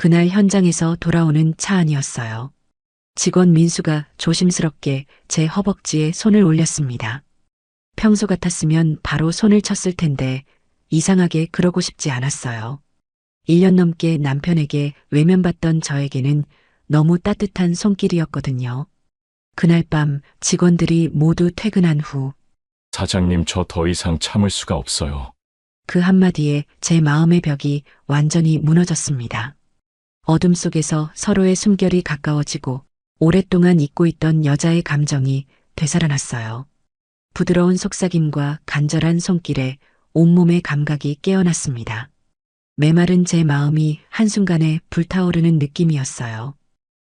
그날 현장에서 돌아오는 차 안이었어요. 직원 민수가 조심스럽게 제 허벅지에 손을 올렸습니다. 평소 같았으면 바로 손을 쳤을 텐데 이상하게 그러고 싶지 않았어요. 1년 넘게 남편에게 외면받던 저에게는 너무 따뜻한 손길이었거든요. 그날 밤 직원들이 모두 퇴근한 후 사장님, 저 더 이상 참을 수가 없어요. 그 한마디에 제 마음의 벽이 완전히 무너졌습니다. 어둠 속에서 서로의 숨결이 가까워지고 오랫동안 잊고 있던 여자의 감정이 되살아났어요. 부드러운 속삭임과 간절한 손길에 온몸의 감각이 깨어났습니다. 메마른 제 마음이 한순간에 불타오르는 느낌이었어요.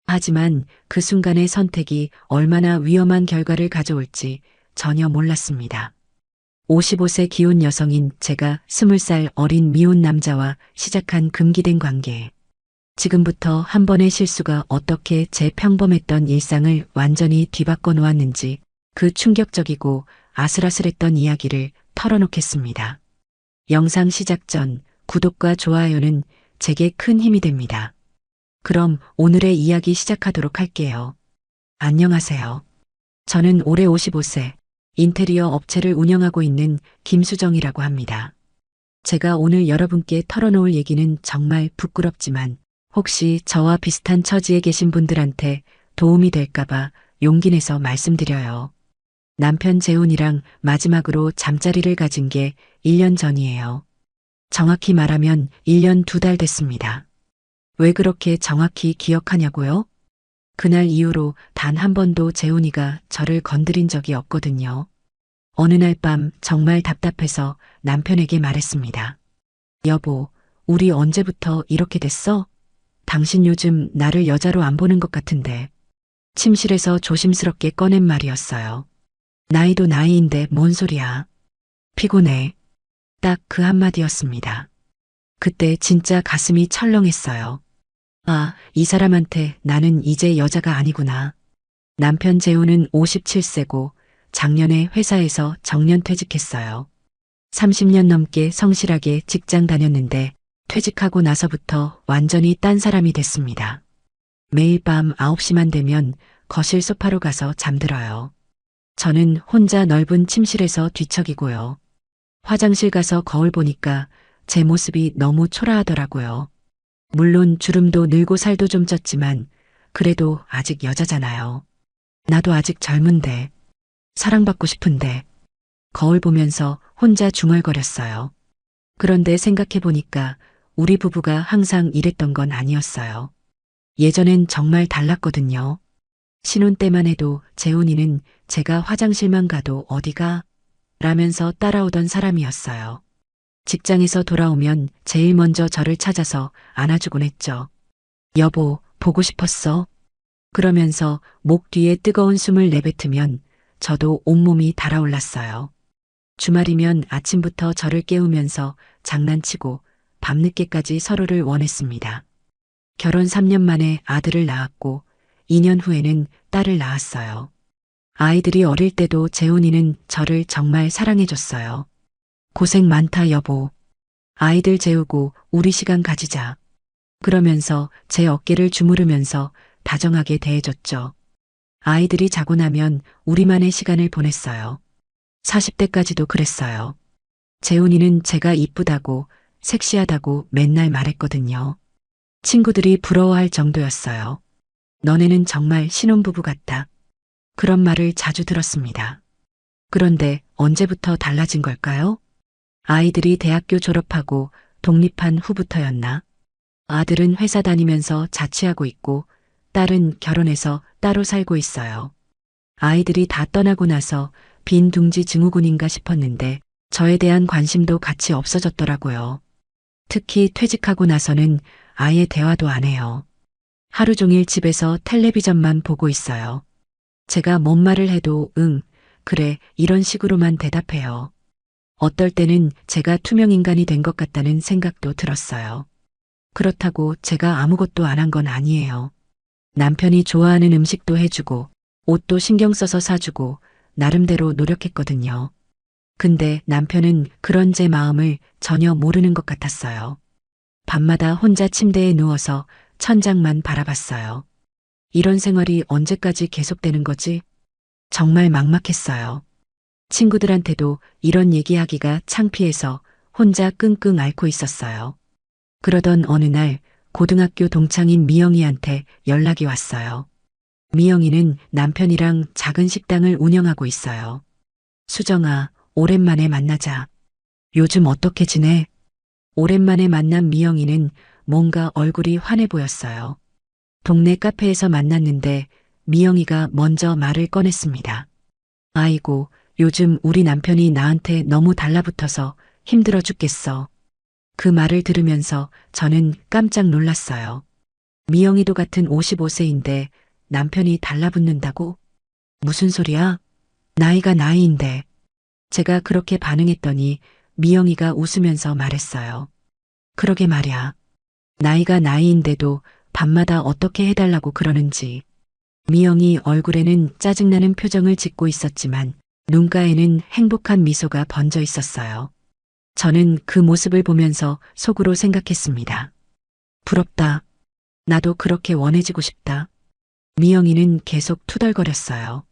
하지만 그 순간의 선택이 얼마나 위험한 결과를 가져올지 전혀 몰랐습니다. 55세 기혼 여성인 제가 20살 어린 미혼 남자와 시작한 금기된 관계. 지금부터 한 번의 실수가 어떻게 제 평범했던 일상을 완전히 뒤바꿔 놓았는지 그 충격적이고 아슬아슬했던 이야기를 털어놓겠습니다. 영상 시작 전 구독과 좋아요는 제게 큰 힘이 됩니다. 그럼 오늘의 이야기 시작하도록 할게요. 안녕하세요. 저는 올해 55세 인테리어 업체를 운영하고 있는 김수정이라고 합니다. 제가 오늘 여러분께 털어놓을 얘기는 정말 부끄럽지만 혹시 저와 비슷한 처지에 계신 분들한테 도움이 될까봐 용기 내서 말씀드려요. 남편 재훈이랑 마지막으로 잠자리를 가진 게 1년 전이에요. 정확히 말하면 1년 2달 됐습니다. 왜 그렇게 정확히 기억하냐고요? 그날 이후로 단 한 번도 재훈이가 저를 건드린 적이 없거든요. 어느 날 밤 정말 답답해서 남편에게 말했습니다. 여보, 우리 언제부터 이렇게 됐어? 당신 요즘 나를 여자로 안 보는 것 같은데. 침실에서 조심스럽게 꺼낸 말이었어요. 나이도 나이인데 뭔 소리야. 피곤해. 딱 그 한마디였습니다. 그때 진짜 가슴이 철렁했어요. 아, 이 사람한테 나는 이제 여자가 아니구나. 남편 재훈은 57세고 작년에 회사에서 정년퇴직했어요. 30년 넘게 성실하게 직장 다녔는데 퇴직하고 나서부터 완전히 딴 사람이 됐습니다. 매일 밤 9시만 되면 거실 소파로 가서 잠들어요. 저는 혼자 넓은 침실에서 뒤척이고요. 화장실 가서 거울 보니까 제 모습이 너무 초라하더라고요. 물론 주름도 늘고 살도 좀 쪘지만 그래도 아직 여자잖아요. 나도 아직 젊은데, 사랑받고 싶은데, 거울 보면서 혼자 중얼거렸어요. 그런데 생각해보니까 우리 부부가 항상 이랬던 건 아니었어요. 예전엔 정말 달랐거든요. 신혼 때만 해도 재훈이는 제가 화장실만 가도 어디가? 라면서 따라오던 사람이었어요. 직장에서 돌아오면 제일 먼저 저를 찾아서 안아주곤 했죠. 여보, 보고 싶었어? 그러면서 목 뒤에 뜨거운 숨을 내뱉으면 저도 온몸이 달아올랐어요. 주말이면 아침부터 저를 깨우면서 장난치고 밤늦게까지 서로를 원했습니다. 결혼 3년 만에 아들을 낳았고 2년 후에는 딸을 낳았어요. 아이들이 어릴 때도 재훈이는 저를 정말 사랑해줬어요. 고생 많다 여보. 아이들 재우고 우리 시간 가지자. 그러면서 제 어깨를 주무르면서 다정하게 대해줬죠. 아이들이 자고 나면 우리만의 시간을 보냈어요. 40대까지도 그랬어요. 재훈이는 제가 이쁘다고 섹시하다고 맨날 말했거든요. 친구들이 부러워할 정도였어요. 너네는 정말 신혼부부 같다. 그런 말을 자주 들었습니다. 그런데 언제부터 달라진 걸까요? 아이들이 대학교 졸업하고 독립한 후부터였나? 아들은 회사 다니면서 자취하고 있고 딸은 결혼해서 따로 살고 있어요. 아이들이 다 떠나고 나서 빈 둥지 증후군인가 싶었는데 저에 대한 관심도 같이 없어졌더라고요. 특히 퇴직하고 나서는 아예 대화도 안 해요. 하루 종일 집에서 텔레비전만 보고 있어요. 제가 뭔 말을 해도 응, 그래, 이런 식으로만 대답해요. 어떨 때는 제가 투명인간이 된 것 같다는 생각도 들었어요. 그렇다고 제가 아무것도 안 한 건 아니에요. 남편이 좋아하는 음식도 해주고 옷도 신경 써서 사주고 나름대로 노력했거든요. 근데 남편은 그런 제 마음을 전혀 모르는 것 같았어요. 밤마다 혼자 침대에 누워서 천장만 바라봤어요. 이런 생활이 언제까지 계속되는 거지? 정말 막막했어요. 친구들한테도 이런 얘기하기가 창피해서 혼자 끙끙 앓고 있었어요. 그러던 어느 날 고등학교 동창인 미영이한테 연락이 왔어요. 미영이는 남편이랑 작은 식당을 운영하고 있어요. 수정아, 오랜만에 만나자. 요즘 어떻게 지내? 오랜만에 만난 미영이는 뭔가 얼굴이 환해 보였어요. 동네 카페에서 만났는데 미영이가 먼저 말을 꺼냈습니다. 아이고, 요즘 우리 남편이 나한테 너무 달라붙어서 힘들어 죽겠어. 그 말을 들으면서 저는 깜짝 놀랐어요. 미영이도 같은 55세인데 남편이 달라붙는다고? 무슨 소리야? 나이가 나이인데. 제가 그렇게 반응했더니 미영이가 웃으면서 말했어요. 그러게 말야. 나이가 나이인데도 밤마다 어떻게 해달라고 그러는지. 미영이 얼굴에는 짜증나는 표정을 짓고 있었지만 눈가에는 행복한 미소가 번져 있었어요. 저는 그 모습을 보면서 속으로 생각했습니다. 부럽다. 나도 그렇게 원해지고 싶다. 미영이는 계속 투덜거렸어요.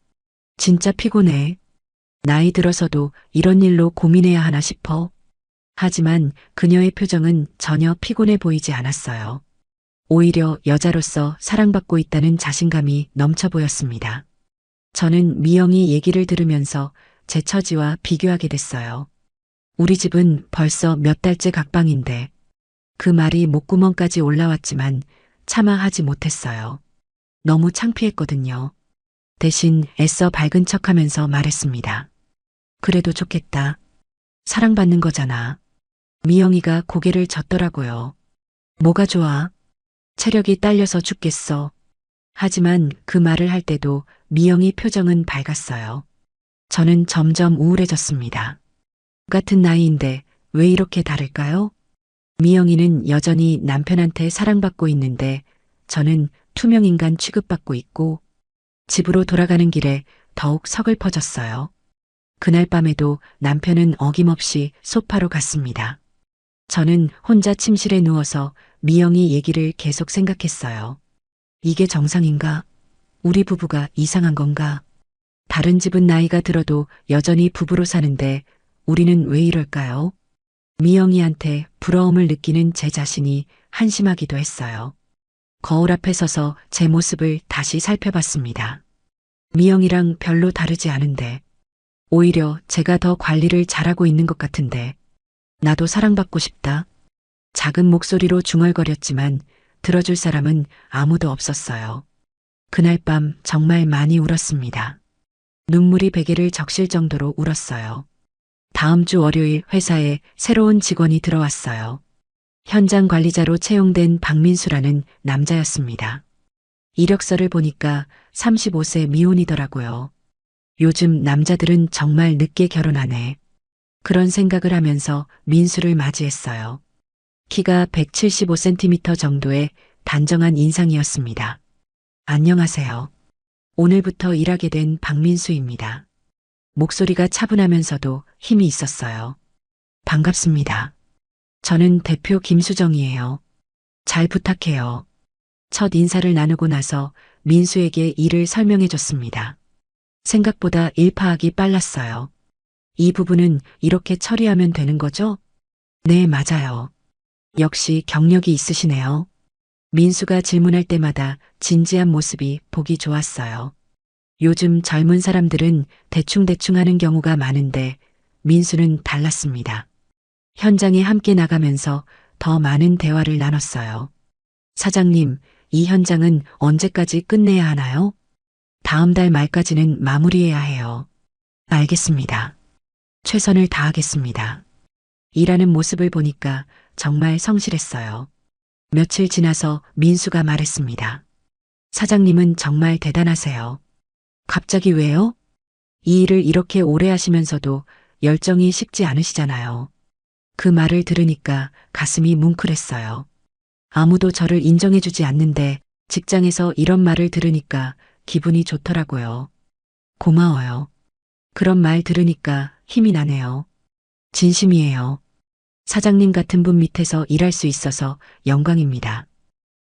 진짜 피곤해. 나이 들어서도 이런 일로 고민해야 하나 싶어. 하지만 그녀의 표정은 전혀 피곤해 보이지 않았어요. 오히려 여자로서 사랑받고 있다는 자신감이 넘쳐 보였습니다. 저는 미영이 얘기를 들으면서 제 처지와 비교하게 됐어요. 우리 집은 벌써 몇 달째 각방인데 그 말이 목구멍까지 올라왔지만 차마 하지 못했어요. 너무 창피했거든요. 대신 애써 밝은 척하면서 말했습니다. 그래도 좋겠다. 사랑받는 거잖아. 미영이가 고개를 젓더라고요. 뭐가 좋아? 체력이 딸려서 죽겠어. 하지만 그 말을 할 때도 미영이 표정은 밝았어요. 저는 점점 우울해졌습니다. 같은 나이인데 왜 이렇게 다를까요? 미영이는 여전히 남편한테 사랑받고 있는데 저는 투명인간 취급받고 있고 집으로 돌아가는 길에 더욱 서글퍼졌어요. 그날 밤에도 남편은 어김없이 소파로 갔습니다. 저는 혼자 침실에 누워서 미영이 얘기를 계속 생각했어요. 이게 정상인가? 우리 부부가 이상한 건가? 다른 집은 나이가 들어도 여전히 부부로 사는데 우리는 왜 이럴까요? 미영이한테 부러움을 느끼는 제 자신이 한심하기도 했어요. 거울 앞에 서서 제 모습을 다시 살펴봤습니다. 미영이랑 별로 다르지 않은데 오히려 제가 더 관리를 잘하고 있는 것 같은데 나도 사랑받고 싶다. 작은 목소리로 중얼거렸지만 들어줄 사람은 아무도 없었어요. 그날 밤 정말 많이 울었습니다. 눈물이 베개를 적실 정도로 울었어요. 다음 주 월요일 회사에 새로운 직원이 들어왔어요. 현장 관리자로 채용된 박민수라는 남자였습니다. 이력서를 보니까 35세 미혼이더라고요. 요즘 남자들은 정말 늦게 결혼하네. 그런 생각을 하면서 민수를 맞이했어요. 키가 175cm 정도의 단정한 인상이었습니다. 안녕하세요. 오늘부터 일하게 된 박민수입니다. 목소리가 차분하면서도 힘이 있었어요. 반갑습니다. 저는 대표 김수정이에요. 잘 부탁해요. 첫 인사를 나누고 나서 민수에게 일을 설명해 줬습니다. 생각보다 일 파악이 빨랐어요. 이 부분은 이렇게 처리하면 되는 거죠? 네, 맞아요. 역시 경력이 있으시네요. 민수가 질문할 때마다 진지한 모습이 보기 좋았어요. 요즘 젊은 사람들은 대충대충 하는 경우가 많은데 민수는 달랐습니다. 현장에 함께 나가면서 더 많은 대화를 나눴어요. 사장님, 이 현장은 언제까지 끝내야 하나요? 다음 달 말까지는 마무리해야 해요. 알겠습니다. 최선을 다하겠습니다. 일하는 모습을 보니까 정말 성실했어요. 며칠 지나서 민수가 말했습니다. 사장님은 정말 대단하세요. 갑자기 왜요? 이 일을 이렇게 오래 하시면서도 열정이 식지 않으시잖아요. 그 말을 들으니까 가슴이 뭉클했어요. 아무도 저를 인정해주지 않는데 직장에서 이런 말을 들으니까 기분이 좋더라고요. 고마워요. 그런 말 들으니까 힘이 나네요. 진심이에요. 사장님 같은 분 밑에서 일할 수 있어서 영광입니다.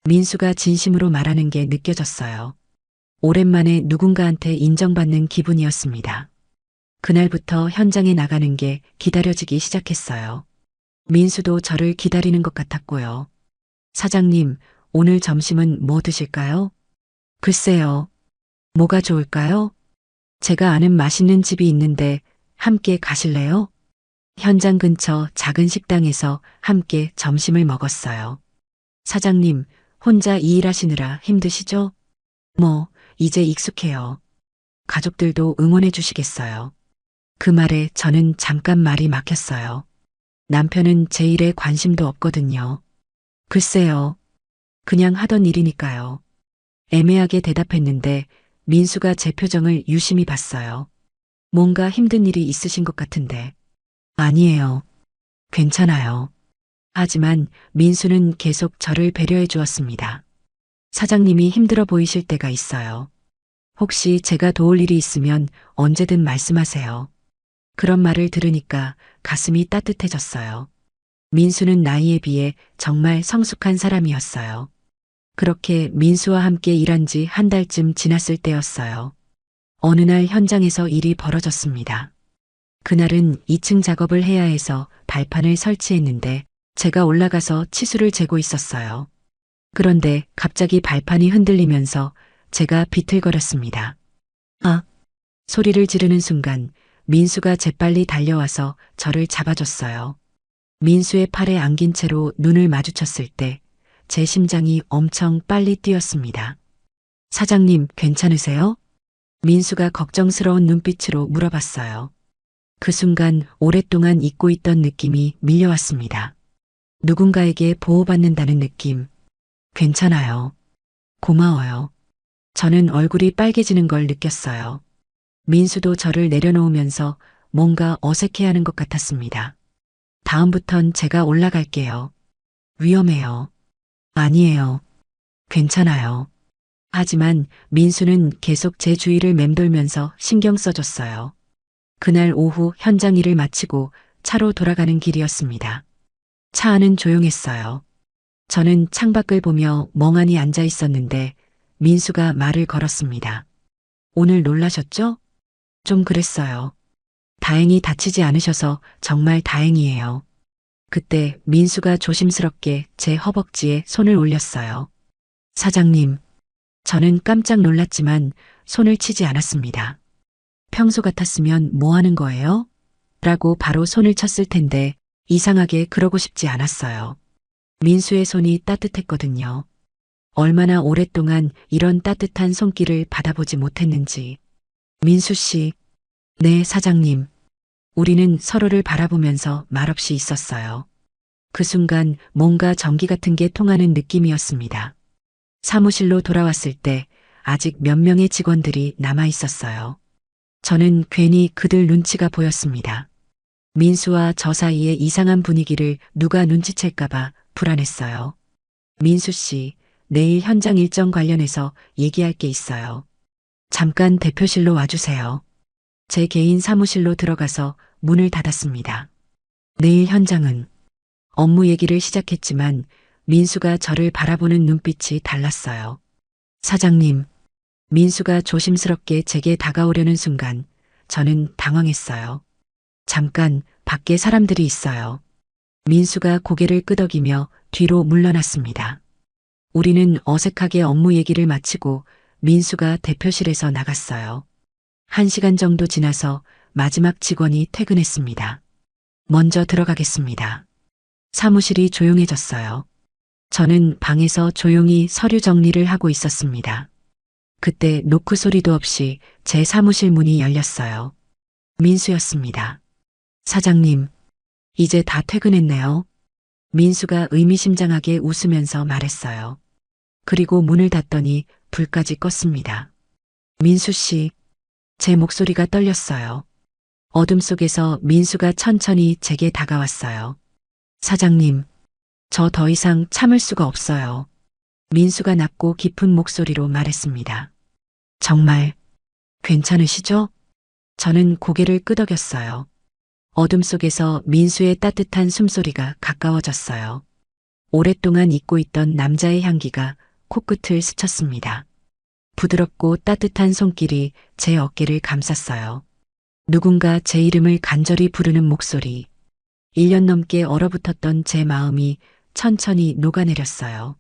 민수가 진심으로 말하는 게 느껴졌어요. 오랜만에 누군가한테 인정받는 기분이었습니다. 그날부터 현장에 나가는 게 기다려지기 시작했어요. 민수도 저를 기다리는 것 같았고요. 사장님, 오늘 점심은 뭐 드실까요? 글쎄요. 뭐가 좋을까요? 제가 아는 맛있는 집이 있는데 함께 가실래요? 현장 근처 작은 식당에서 함께 점심을 먹었어요. 사장님, 혼자 이 일하시느라 힘드시죠? 뭐, 이제 익숙해요. 가족들도 응원해 주시겠어요. 그 말에 저는 잠깐 말이 막혔어요. 남편은 제 일에 관심도 없거든요. 글쎄요. 그냥 하던 일이니까요. 애매하게 대답했는데 민수가 제 표정을 유심히 봤어요. 뭔가 힘든 일이 있으신 것 같은데. 아니에요. 괜찮아요. 하지만 민수는 계속 저를 배려해 주었습니다. 사장님이 힘들어 보이실 때가 있어요. 혹시 제가 도울 일이 있으면 언제든 말씀하세요. 그런 말을 들으니까 가슴이 따뜻해졌어요. 민수는 나이에 비해 정말 성숙한 사람이었어요. 그렇게 민수와 함께 일한 지 한 달쯤 지났을 때였어요. 어느 날 현장에서 일이 벌어졌습니다. 그날은 2층 작업을 해야 해서 발판을 설치했는데 제가 올라가서 치수를 재고 있었어요. 그런데 갑자기 발판이 흔들리면서 제가 비틀거렸습니다. 아! 소리를 지르는 순간 민수가 재빨리 달려와서 저를 잡아줬어요. 민수의 팔에 안긴 채로 눈을 마주쳤을 때 제 심장이 엄청 빨리 뛰었습니다. 사장님, 괜찮으세요? 민수가 걱정스러운 눈빛으로 물어봤어요. 그 순간 오랫동안 잊고 있던 느낌이 밀려왔습니다. 누군가에게 보호받는다는 느낌. 괜찮아요. 고마워요. 저는 얼굴이 빨개지는 걸 느꼈어요. 민수도 저를 내려놓으면서 뭔가 어색해하는 것 같았습니다. 다음부턴 제가 올라갈게요. 위험해요. 아니에요. 괜찮아요. 하지만 민수는 계속 제 주위를 맴돌면서 신경 써줬어요. 그날 오후 현장 일을 마치고 차로 돌아가는 길이었습니다. 차 안은 조용했어요. 저는 창밖을 보며 멍하니 앉아 있었는데 민수가 말을 걸었습니다. 오늘 놀라셨죠? 좀 그랬어요. 다행히 다치지 않으셔서 정말 다행이에요. 그때 민수가 조심스럽게 제 허벅지에 손을 올렸어요. 사장님, 저는 깜짝 놀랐지만 손을 치지 않았습니다. 평소 같았으면 뭐 하는 거예요? 라고 바로 손을 쳤을 텐데 이상하게 그러고 싶지 않았어요. 민수의 손이 따뜻했거든요. 얼마나 오랫동안 이런 따뜻한 손길을 받아보지 못했는지. 민수 씨, 네, 사장님. 우리는 서로를 바라보면서 말없이 있었어요. 그 순간 뭔가 전기 같은 게 통하는 느낌이었습니다. 사무실로 돌아왔을 때 아직 몇 명의 직원들이 남아 있었어요. 저는 괜히 그들 눈치가 보였습니다. 민수와 저 사이의 이상한 분위기를 누가 눈치챌까봐 불안했어요. 민수 씨, 내일 현장 일정 관련해서 얘기할 게 있어요. 잠깐 대표실로 와주세요. 제 개인 사무실로 들어가서 문을 닫았습니다. 내일 현장은 업무 얘기를 시작했지만 민수가 저를 바라보는 눈빛이 달랐어요. 사장님, 민수가 조심스럽게 제게 다가오려는 순간 저는 당황했어요. 잠깐 밖에 사람들이 있어요. 민수가 고개를 끄덕이며 뒤로 물러났습니다. 우리는 어색하게 업무 얘기를 마치고 민수가 대표실에서 나갔어요. 1시간 정도 지나서 마지막 직원이 퇴근했습니다. 먼저 들어가겠습니다. 사무실이 조용해졌어요. 저는 방에서 조용히 서류 정리를 하고 있었습니다. 그때 노크 소리도 없이 제 사무실 문이 열렸어요. 민수였습니다. 사장님, 이제 다 퇴근했네요. 민수가 의미심장하게 웃으면서 말했어요. 그리고 문을 닫더니 불까지 껐습니다. 민수 씨, 제 목소리가 떨렸어요. 어둠 속에서 민수가 천천히 제게 다가왔어요. 사장님, 저 더 이상 참을 수가 없어요. 민수가 낮고 깊은 목소리로 말했습니다. 정말 괜찮으시죠? 저는 고개를 끄덕였어요. 어둠 속에서 민수의 따뜻한 숨소리가 가까워졌어요. 오랫동안 잊고 있던 남자의 향기가 코끝을 스쳤습니다. 부드럽고 따뜻한 손길이 제 어깨를 감쌌어요. 누군가 제 이름을 간절히 부르는 목소리. 1년 넘게 얼어붙었던 제 마음이 천천히 녹아내렸어요.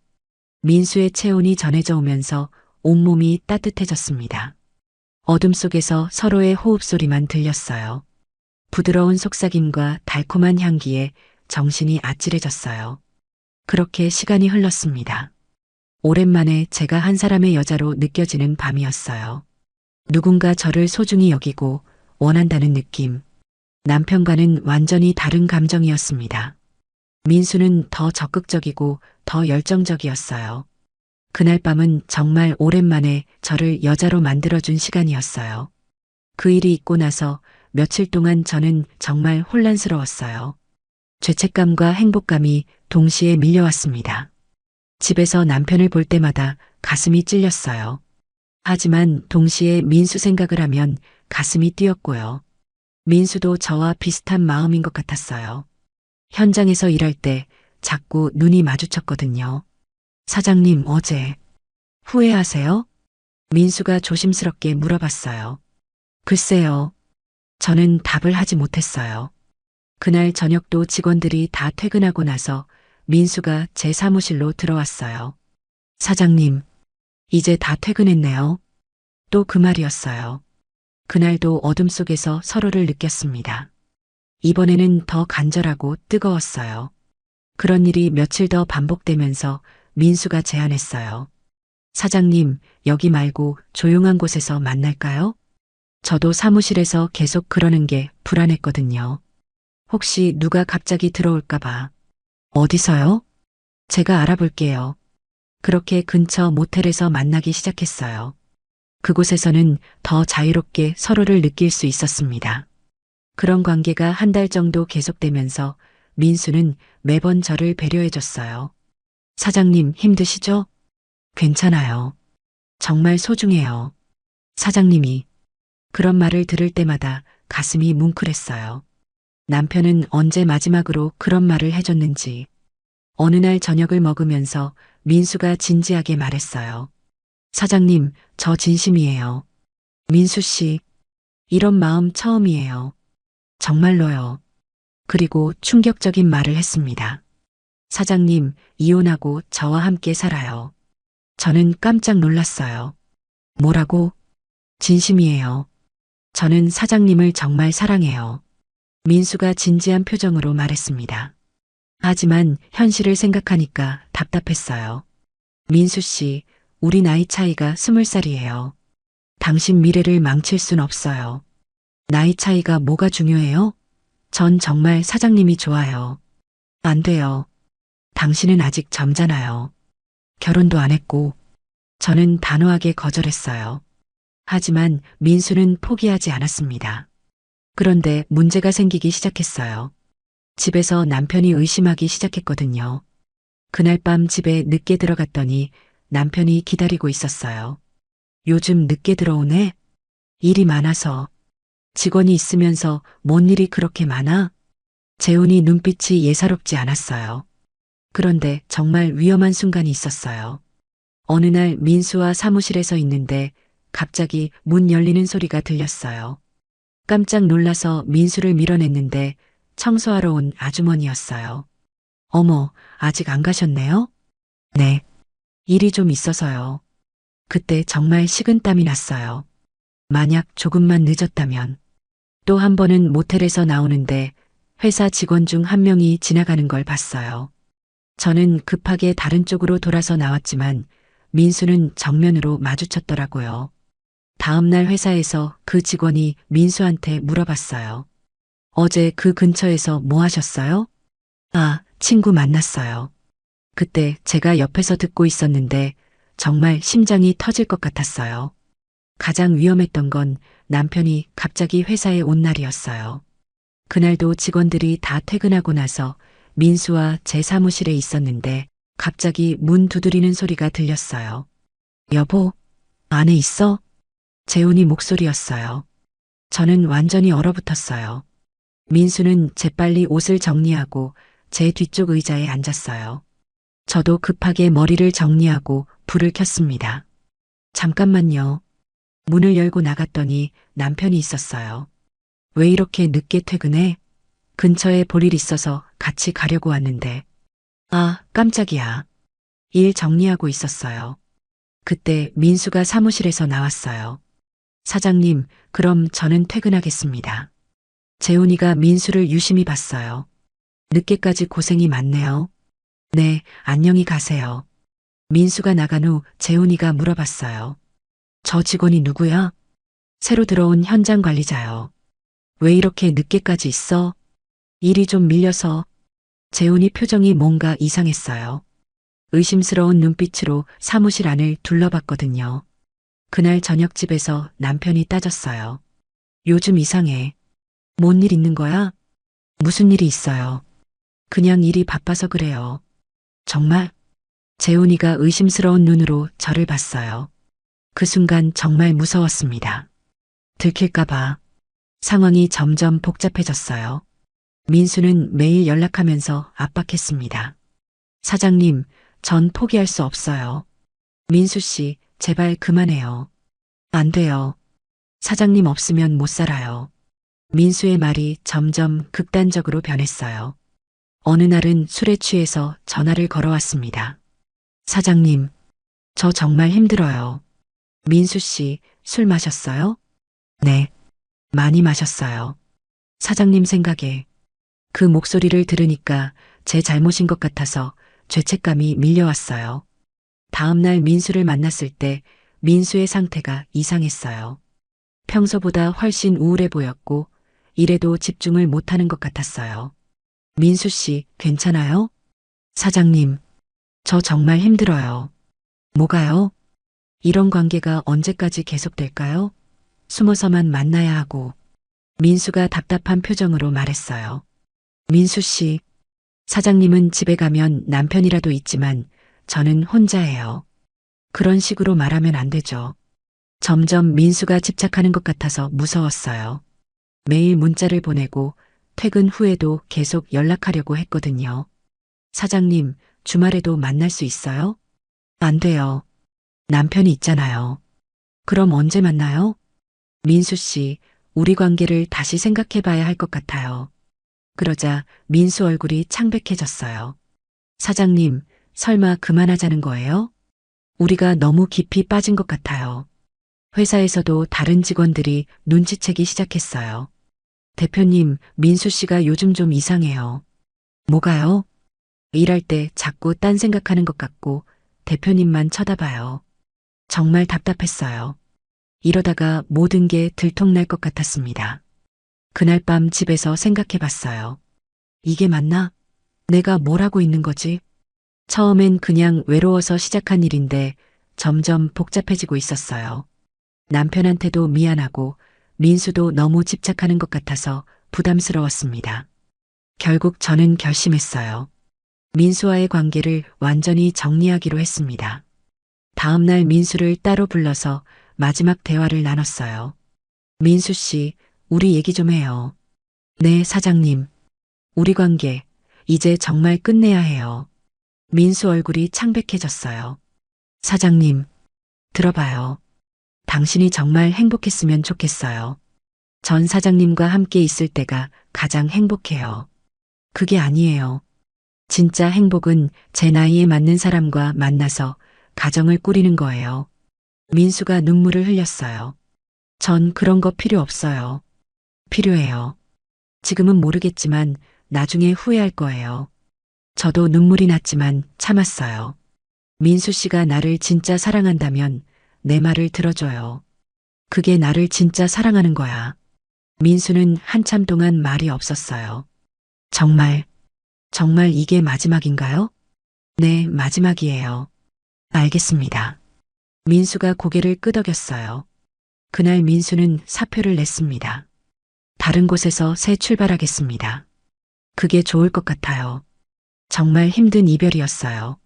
민수의 체온이 전해져 오면서 온몸이 따뜻해졌습니다. 어둠 속에서 서로의 호흡 소리만 들렸어요. 부드러운 속삭임과 달콤한 향기에 정신이 아찔해졌어요. 그렇게 시간이 흘렀습니다. 오랜만에 제가 한 사람의 여자로 느껴지는 밤이었어요. 누군가 저를 소중히 여기고 원한다는 느낌. 남편과는 완전히 다른 감정이었습니다. 민수는 더 적극적이고 더 열정적이었어요. 그날 밤은 정말 오랜만에 저를 여자로 만들어준 시간이었어요. 그 일이 있고 나서 며칠 동안 저는 정말 혼란스러웠어요. 죄책감과 행복감이 동시에 밀려왔습니다. 집에서 남편을 볼 때마다 가슴이 찔렸어요. 하지만 동시에 민수 생각을 하면 가슴이 뛰었고요. 민수도 저와 비슷한 마음인 것 같았어요. 현장에서 일할 때 자꾸 눈이 마주쳤거든요. 사장님, 어제 후회하세요? 민수가 조심스럽게 물어봤어요. 글쎄요. 저는 답을 하지 못했어요. 그날 저녁도 직원들이 다 퇴근하고 나서 민수가 제 사무실로 들어왔어요. 사장님, 이제 다 퇴근했네요. 또 그 말이었어요. 그날도 어둠 속에서 서로를 느꼈습니다. 이번에는 더 간절하고 뜨거웠어요. 그런 일이 며칠 더 반복되면서 민수가 제안했어요. 사장님, 여기 말고 조용한 곳에서 만날까요? 저도 사무실에서 계속 그러는 게 불안했거든요. 혹시 누가 갑자기 들어올까봐. 어디서요? 제가 알아볼게요. 그렇게 근처 모텔에서 만나기 시작했어요. 그곳에서는 더 자유롭게 서로를 느낄 수 있었습니다. 그런 관계가 한 달 정도 계속되면서 민수는 매번 저를 배려해줬어요. 사장님, 힘드시죠? 괜찮아요. 정말 소중해요. 사장님이 그런 말을 들을 때마다 가슴이 뭉클했어요. 남편은 언제 마지막으로 그런 말을 해줬는지. 어느 날 저녁을 먹으면서 민수가 진지하게 말했어요. 사장님, 저 진심이에요. 민수 씨, 이런 마음 처음이에요. 정말로요. 그리고 충격적인 말을 했습니다. 사장님, 이혼하고 저와 함께 살아요. 저는 깜짝 놀랐어요. 뭐라고? 진심이에요. 저는 사장님을 정말 사랑해요. 민수가 진지한 표정으로 말했습니다. 하지만 현실을 생각하니까 답답했어요. 민수 씨, 우리 나이 차이가 20살이에요. 당신 미래를 망칠 순 없어요. 나이 차이가 뭐가 중요해요? 전 정말 사장님이 좋아요. 안 돼요. 당신은 아직 젊잖아요. 결혼도 안 했고. 저는 단호하게 거절했어요. 하지만 민수는 포기하지 않았습니다. 그런데 문제가 생기기 시작했어요. 집에서 남편이 의심하기 시작했거든요. 그날 밤 집에 늦게 들어갔더니 남편이 기다리고 있었어요. 요즘 늦게 들어오네? 일이 많아서. 직원이 있으면서 뭔 일이 그렇게 많아? 재훈이 눈빛이 예사롭지 않았어요. 그런데 정말 위험한 순간이 있었어요. 어느 날 민수와 사무실에서 있는데 갑자기 문 열리는 소리가 들렸어요. 깜짝 놀라서 민수를 밀어냈는데 청소하러 온 아주머니였어요. 어머, 아직 안 가셨네요? 네. 일이 좀 있어서요. 그때 정말 식은땀이 났어요. 만약 조금만 늦었다면. 또 한 번은 모텔에서 나오는데 회사 직원 중 한 명이 지나가는 걸 봤어요. 저는 급하게 다른 쪽으로 돌아서 나왔지만 민수는 정면으로 마주쳤더라고요. 다음 날 회사에서 그 직원이 민수한테 물어봤어요. 어제 그 근처에서 뭐 하셨어요? 아, 친구 만났어요. 그때 제가 옆에서 듣고 있었는데 정말 심장이 터질 것 같았어요. 가장 위험했던 건 남편이 갑자기 회사에 온 날이었어요. 그날도 직원들이 다 퇴근하고 나서 민수와 제 사무실에 있었는데 갑자기 문 두드리는 소리가 들렸어요. 여보, 안에 있어? 재훈이 목소리였어요. 저는 완전히 얼어붙었어요. 민수는 재빨리 옷을 정리하고 제 뒤쪽 의자에 앉았어요. 저도 급하게 머리를 정리하고 불을 켰습니다. 잠깐만요. 문을 열고 나갔더니 남편이 있었어요. 왜 이렇게 늦게 퇴근해? 근처에 볼 일 있어서 같이 가려고 왔는데. 아, 깜짝이야. 일 정리하고 있었어요. 그때 민수가 사무실에서 나왔어요. 사장님, 그럼 저는 퇴근하겠습니다. 재훈이가 민수를 유심히 봤어요. 늦게까지 고생이 많네요. 네, 안녕히 가세요. 민수가 나간 후 재훈이가 물어봤어요. 저 직원이 누구야? 새로 들어온 현장 관리자요. 왜 이렇게 늦게까지 있어? 일이 좀 밀려서. 재훈이 표정이 뭔가 이상했어요. 의심스러운 눈빛으로 사무실 안을 둘러봤거든요. 그날 저녁집에서 남편이 따졌어요. 요즘 이상해. 뭔 일 있는 거야? 무슨 일이 있어요? 그냥 일이 바빠서 그래요. 정말? 재훈이가 의심스러운 눈으로 저를 봤어요. 그 순간 정말 무서웠습니다. 들킬까봐. 상황이 점점 복잡해졌어요. 민수는 매일 연락하면서 압박했습니다. 사장님, 전 포기할 수 없어요. 민수 씨, 제발 그만해요. 안 돼요. 사장님 없으면 못 살아요. 민수의 말이 점점 극단적으로 변했어요. 어느 날은 술에 취해서 전화를 걸어왔습니다. 사장님, 저 정말 힘들어요. 민수 씨, 술 마셨어요? 네, 많이 마셨어요. 사장님 생각에. 그 목소리를 들으니까 제 잘못인 것 같아서 죄책감이 밀려왔어요. 다음날 민수를 만났을 때 민수의 상태가 이상했어요. 평소보다 훨씬 우울해 보였고 일에도 집중을 못하는 것 같았어요. 민수 씨, 괜찮아요? 사장님, 저 정말 힘들어요. 뭐가요? 이런 관계가 언제까지 계속될까요? 숨어서만 만나야 하고. 민수가 답답한 표정으로 말했어요. 민수 씨, 사장님은 집에 가면 남편이라도 있지만 저는 혼자예요. 그런 식으로 말하면 안 되죠. 점점 민수가 집착하는 것 같아서 무서웠어요. 매일 문자를 보내고 퇴근 후에도 계속 연락하려고 했거든요. 사장님, 주말에도 만날 수 있어요? 안 돼요. 남편이 있잖아요. 그럼 언제 만나요? 민수 씨, 우리 관계를 다시 생각해 봐야 할 것 같아요. 그러자 민수 얼굴이 창백해졌어요. 사장님, 설마 그만하자는 거예요? 우리가 너무 깊이 빠진 것 같아요. 회사에서도 다른 직원들이 눈치채기 시작했어요. 대표님, 민수 씨가 요즘 좀 이상해요. 뭐가요? 일할 때 자꾸 딴 생각하는 것 같고 대표님만 쳐다봐요. 정말 답답했어요. 이러다가 모든 게 들통날 것 같았습니다. 그날 밤 집에서 생각해 봤어요. 이게 맞나? 내가 뭘 하고 있는 거지? 처음엔 그냥 외로워서 시작한 일인데 점점 복잡해지고 있었어요. 남편한테도 미안하고 민수도 너무 집착하는 것 같아서 부담스러웠습니다. 결국 저는 결심했어요. 민수와의 관계를 완전히 정리하기로 했습니다. 다음 날 민수를 따로 불러서 마지막 대화를 나눴어요. 민수 씨, 우리 얘기 좀 해요. 네, 사장님. 우리 관계, 이제 정말 끝내야 해요. 민수 얼굴이 창백해졌어요. 사장님, 들어봐요. 당신이 정말 행복했으면 좋겠어요. 전 사장님과 함께 있을 때가 가장 행복해요. 그게 아니에요. 진짜 행복은 제 나이에 맞는 사람과 만나서 가정을 꾸리는 거예요. 민수가 눈물을 흘렸어요. 전 그런 거 필요 없어요. 필요해요. 지금은 모르겠지만 나중에 후회할 거예요. 저도 눈물이 났지만 참았어요. 민수 씨가 나를 진짜 사랑한다면 내 말을 들어줘요. 그게 나를 진짜 사랑하는 거야. 민수는 한참 동안 말이 없었어요. 정말, 정말 이게 마지막인가요? 네, 마지막이에요. 알겠습니다. 민수가 고개를 끄덕였어요. 그날 민수는 사표를 냈습니다. 다른 곳에서 새 출발하겠습니다. 그게 좋을 것 같아요. 정말 힘든 이별이었어요.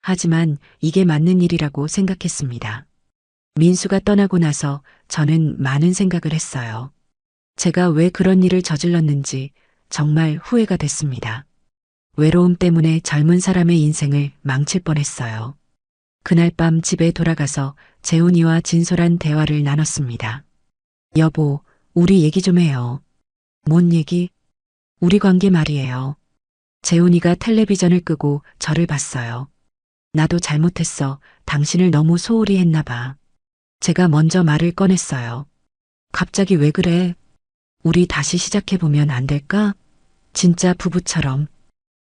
하지만 이게 맞는 일이라고 생각했습니다. 민수가 떠나고 나서 저는 많은 생각을 했어요. 제가 왜 그런 일을 저질렀는지, 정말 후회가 됐습니다. 외로움 때문에 젊은 사람의 인생을 망칠 뻔했어요. 그날 밤 집에 돌아가서 재훈이와 진솔한 대화를 나눴습니다. 여보, 우리 얘기 좀 해요. 뭔 얘기? 우리 관계 말이에요. 재훈이가 텔레비전을 끄고 저를 봤어요. 나도 잘못했어. 당신을 너무 소홀히 했나 봐. 제가 먼저 말을 꺼냈어요. 갑자기 왜 그래? 우리 다시 시작해보면 안 될까? 진짜 부부처럼.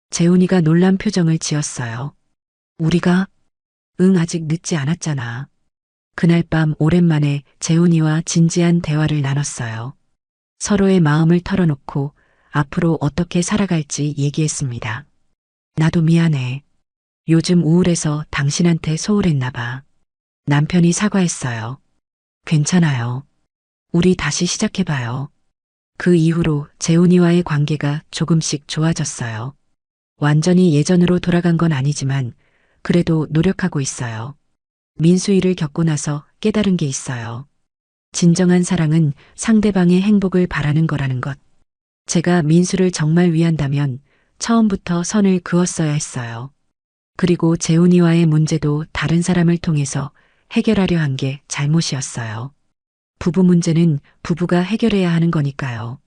재훈이가 놀란 표정을 지었어요. 우리가? 응, 아직 늦지 않았잖아. 그날 밤 오랜만에 재훈이와 진지한 대화를 나눴어요. 서로의 마음을 털어놓고 앞으로 어떻게 살아갈지 얘기했습니다. 나도 미안해. 요즘 우울해서 당신한테 소홀했나 봐. 남편이 사과했어요. 괜찮아요. 우리 다시 시작해봐요. 그 이후로 재훈이와의 관계가 조금씩 좋아졌어요. 완전히 예전으로 돌아간 건 아니지만 그래도 노력하고 있어요. 민수이를 겪고 나서 깨달은 게 있어요. 진정한 사랑은 상대방의 행복을 바라는 거라는 것. 제가 민수를 정말 위한다면 처음부터 선을 그었어야 했어요. 그리고 재훈이와의 문제도 다른 사람을 통해서 해결하려 한 게 잘못이었어요. 부부 문제는 부부가 해결해야 하는 거니까요.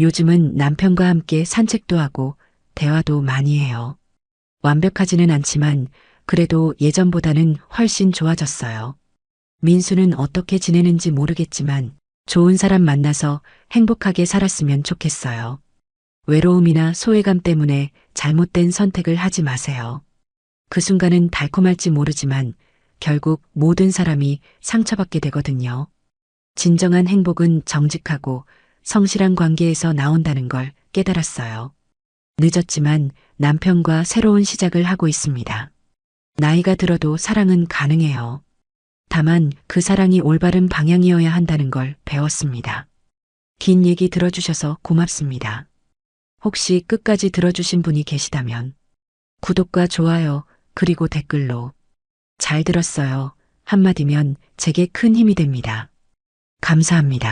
요즘은 남편과 함께 산책도 하고 대화도 많이 해요. 완벽하지는 않지만 그래도 예전보다는 훨씬 좋아졌어요. 민수는 어떻게 지내는지 모르겠지만 좋은 사람 만나서 행복하게 살았으면 좋겠어요. 외로움이나 소외감 때문에 잘못된 선택을 하지 마세요. 그 순간은 달콤할지 모르지만 결국 모든 사람이 상처받게 되거든요. 진정한 행복은 정직하고 성실한 관계에서 나온다는 걸 깨달았어요. 늦었지만 남편과 새로운 시작을 하고 있습니다. 나이가 들어도 사랑은 가능해요. 다만 그 사랑이 올바른 방향이어야 한다는 걸 배웠습니다. 긴 얘기 들어주셔서 고맙습니다. 혹시 끝까지 들어주신 분이 계시다면 구독과 좋아요 그리고 댓글로 잘 들었어요 한마디면 제게 큰 힘이 됩니다. 감사합니다.